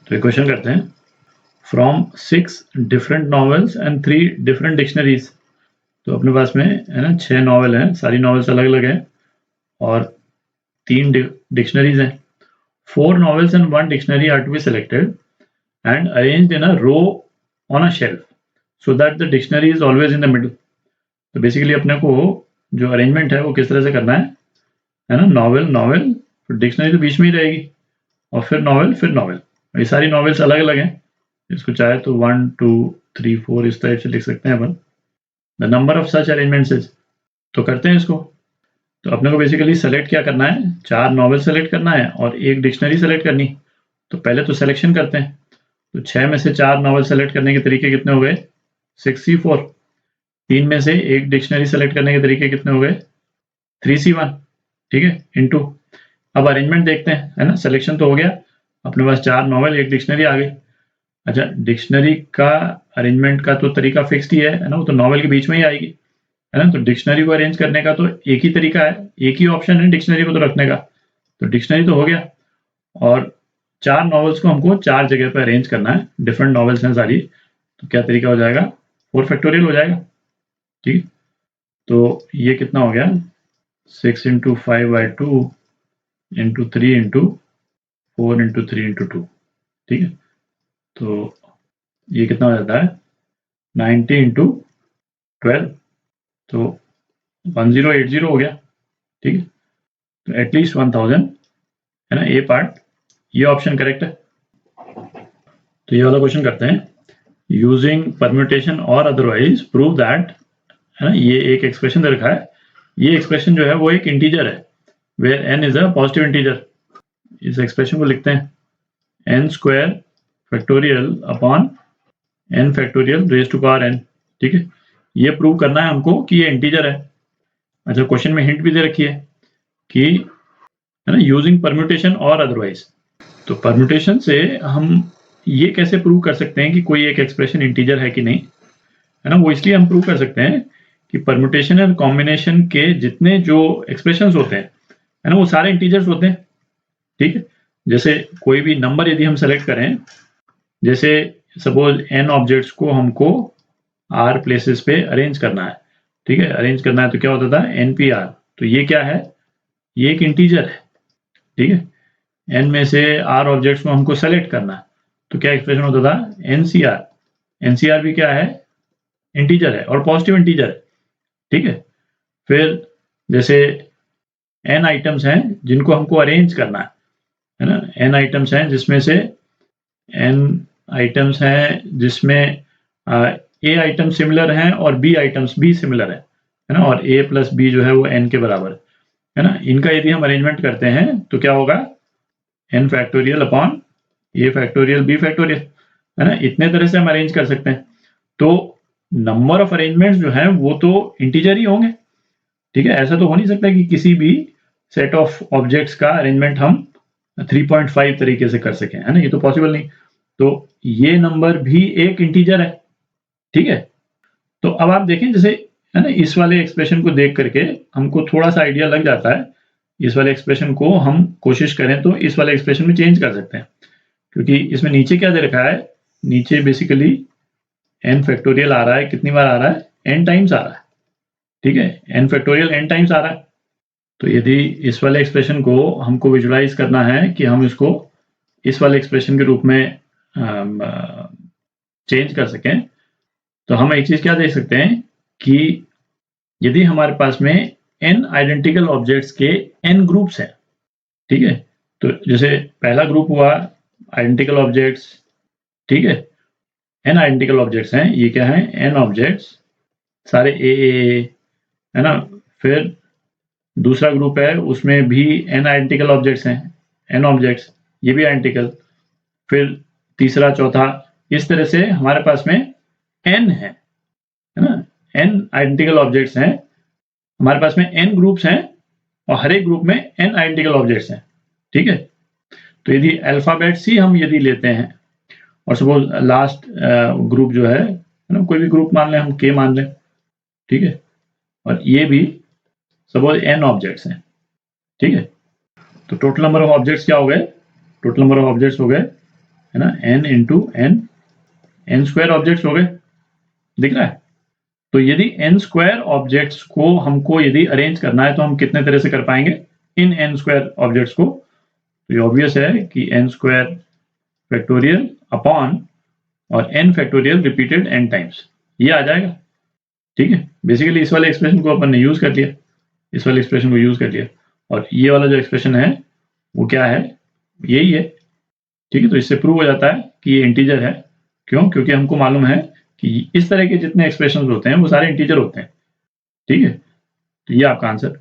तो एक क्वेश्चन करते हैं, from 6 different novels and 3 different dictionaries. तो अपने पास में है ना 6 नॉवल हैं, सारी नॉवेल्स अलग अलग हैं और 3 डिक्शनरीज हैं। 4 novels and 1 dictionary are to be selected and arranged in a row on a shelf so that the dictionary is always in the middle। तो बेसिकली अपने को जो अरेंजमेंट है वो किस तरह से करना है ना, नॉवेल नॉवेल फिर डिक्शनरी तो बीच में ही रहेगी और फिर नॉवेल फिर नॉवेल। ये सारी नॉवेल्स अलग अलग हैं, इसको चाहे तो 1 2 3 4 इस टाइप से लिख सकते हैं अपन। The number of such arrangements is, तो करते हैं इसको। तो अपने को बेसिकली सेलेक्ट क्या करना है, 4 नॉवेल सेलेक्ट करना है और 1 डिक्शनरी सेलेक्ट करनी। तो पहले तो सिलेक्शन करते हैं। तो 6 में से 4 नॉवेल सेलेक्ट करने के तरीके कितने हो गए, 6C4। 3 में से 1 डिक्शनरी सेलेक्ट करने के तरीके कितने हो गए, 3C1। ठीक है, इनटू। अब अरेंजमेंट देखते हैं, है ना। सिलेक्शन तो हो गया, अपने पास 4 नॉवेल 1 डिक्शनरी आ गई। अच्छा, डिक्शनरी का अरेंजमेंट का तो तरीका फिक्स्ड ही है ना, वो तो नॉवेल के बीच में ही आएगी, है ना। तो डिक्शनरी को अरेंज करने का तो एक ही तरीका है, एक ही ऑप्शन है डिक्शनरी को तो रखने का। तो डिक्शनरी तो हो गया और 4 नॉवेल्स को हमको 4 जगह पे अरेंज करना है, डिफरेंट नॉवेल्स हैं सारी। तो क्या तरीका हो जाएगा, 4 फैक्टोरियल हो जाएगा। ठीक, तो ये कितना हो गया, 6 into 5/2 into 3 into 4 into 3 into 2। ठीक है, तो ये कितना हो जाता है, 90 into 12, तो 1080 हो गया। ठीक है, तो एटलीस्ट 1000, है ना। ए पार्ट, ये ऑप्शन करेक्ट है। तो ये वाला क्वेश्चन करते हैं, यूजिंग परम्यूटेशन और अदरवाइज प्रूव दैट, है ना। ये एक एक्सप्रेशन दे रखा है, ये एक्सप्रेशन जो है वो एक इंटीजर है, where n is a positive integer. इस एक्सप्रेशन को लिखते हैं n square factorial upon n factorial raise to power n। ठीक है, ये प्रूव करना है हमको कि ये इंटीजर है। अच्छा, क्वेश्चन में हिंट भी दे रखी है कि, है ना, यूजिंग परम्यूटेशन और अदरवाइज। तो परम्यूटेशन से हम ये कैसे प्रूव कर सकते हैं कि कोई एक एक्सप्रेशन इंटीजर है कि नहीं, है ना। वो इसलिए हम प्रूव कर सकते हैं कि परम्यूटेशन एंड कॉम्बिनेशन के जितने जो एक्सप्रेशंस होते हैं, है ना, वो सारे इंटीजर्स होते हैं। ठीक है, जैसे कोई भी नंबर यदि हम सेलेक्ट करें, जैसे सपोज n ऑब्जेक्ट्स को हमको r प्लेसेस पे अरेंज करना है। ठीक है, अरेंज करना है तो क्या होता था, npr। तो ये क्या है, ये एक इंटीजर है। ठीक है, n में से r ऑब्जेक्ट्स को हमको सेलेक्ट करना है तो क्या एक्सप्रेशन होता था, ncr। ncr भी क्या है, इंटीजर है और पॉजिटिव इंटीजर है। ठीक है, फिर जैसे n आइटम्स हैं जिनको हमको अरेंज करना है ना। n आइटम्स हैं जिसमें से n आइटम्स हैं जिसमें a आइटम सिमिलर हैं और b आइटम्स भी सिमिलर है ना, और a प्लस b जो है वो n के बराबर है ना। इनका यदि हम अरेंजमेंट करते हैं तो क्या होगा, n factorial upon a factorial b factorial, है ना। इतने तरह से हम अरेंज कर सकते हैं। तो नंबर ऑफ अरेंजमेंट्स जो हैं वो तो इंटीजर ही होंगे। ठीक है, ऐसा तो हो नहीं सकता कि किसी भी सेट ऑफ ऑब्जेक्ट्स का अरेंजमेंट हम 3.5 तरीके से कर सकें, है ना, ये तो पॉसिबल नहीं। तो ये नंबर भी एक इंटीजर है। ठीक है, तो अब आप देखें जैसे, है ना, इस वाले एक्सप्रेशन को देख करके हमको थोड़ा सा आइडिया लग जाता है। इस वाले एक्सप्रेशन को हम कोशिश करें तो इस वाले एक्सप्रेशन में चेंज कर सकते हैं, क्योंकि इसमें नीचे क्या दे रखा है, नीचे बेसिकली n फैक्टोरियल आ रहा है, कितनी बार आ रहा है, n टाइम्स आ रहा है। ठीक है, n फैक्टोरियल n टाइम्स आ रहा है। तो यदि इस वाले एक्सप्रेशन को हमको विजुलाइज करना है कि हम इसको इस वाले एक्सप्रेशन के रूप में चेंज कर सकें, तो हम एक चीज क्या देख सकते हैं कि यदि हमारे पास में n आइडेंटिकल ऑब्जेक्ट्स के n ग्रुप्स हैं। ठीक है, तो जैसे पहला ग्रुप हुआ आइडेंटिकल ऑब्जेक्ट्स। ठीक है, n आइडेंटिकल ऑब्जेक्ट्स हैं, ये क्या है, n ऑब्जेक्ट्स सारे a है ना। फिर दूसरा ग्रुप है, उसमें भी n आइडेंटिकल ऑब्जेक्ट्स हैं, n ऑब्जेक्ट्स, ये भी आइडेंटिकल। फिर तीसरा चौथा, इस तरह से हमारे पास में n है ना, n आइडेंटिकल ऑब्जेक्ट्स हैं, हमारे पास में n ग्रुप्स हैं और हर एक ग्रुप में n आइडेंटिकल ऑब्जेक्ट्स हैं। ठीक है, तो यदि अल्फाबेट्स ही हम यदि लेते हैं और सपोज लास्ट ग्रुप जो है ना, कोई भी ग्रुप मान लें, हम k मान लें। ठीक है, और ये भी सपोज n ऑब्जेक्ट्स हैं। ठीक है, तो टोटल नंबर ऑफ ऑब्जेक्ट्स क्या हो गए, टोटल नंबर ऑफ ऑब्जेक्ट्स हो गए है ना, n into n square objects हो गए, दिख रहा है। तो यदि n स्क्वायर ऑब्जेक्ट्स को हमको यदि अरेंज करना है तो हम कितने तरह से कर पाएंगे इन n स्क्वायर ऑब्जेक्ट्स को। तो ये ऑब्वियस है कि n स्क्वायर फैक्टोरियल अपॉन और n factorial repeated n times, ये आ जाएगा। ठीक है, बेसिकली इस वाले एक्सप्रेशन को अपन ने यूज कर लिया, इस वाले एक्सप्रेशन को यूज कर लिया, और ये वाला जो एक्सप्रेशन है वो क्या है, यही है। ठीक है, तो इससे प्रूव हो जाता है कि ये इंटीजर है। क्यों? क्योंकि हमको मालूम है कि इस तरह के जितने एक्सप्रेशन होते हैं वो सारे इंटीजर होते हैं। ठीक है, तो ये आपका आंसर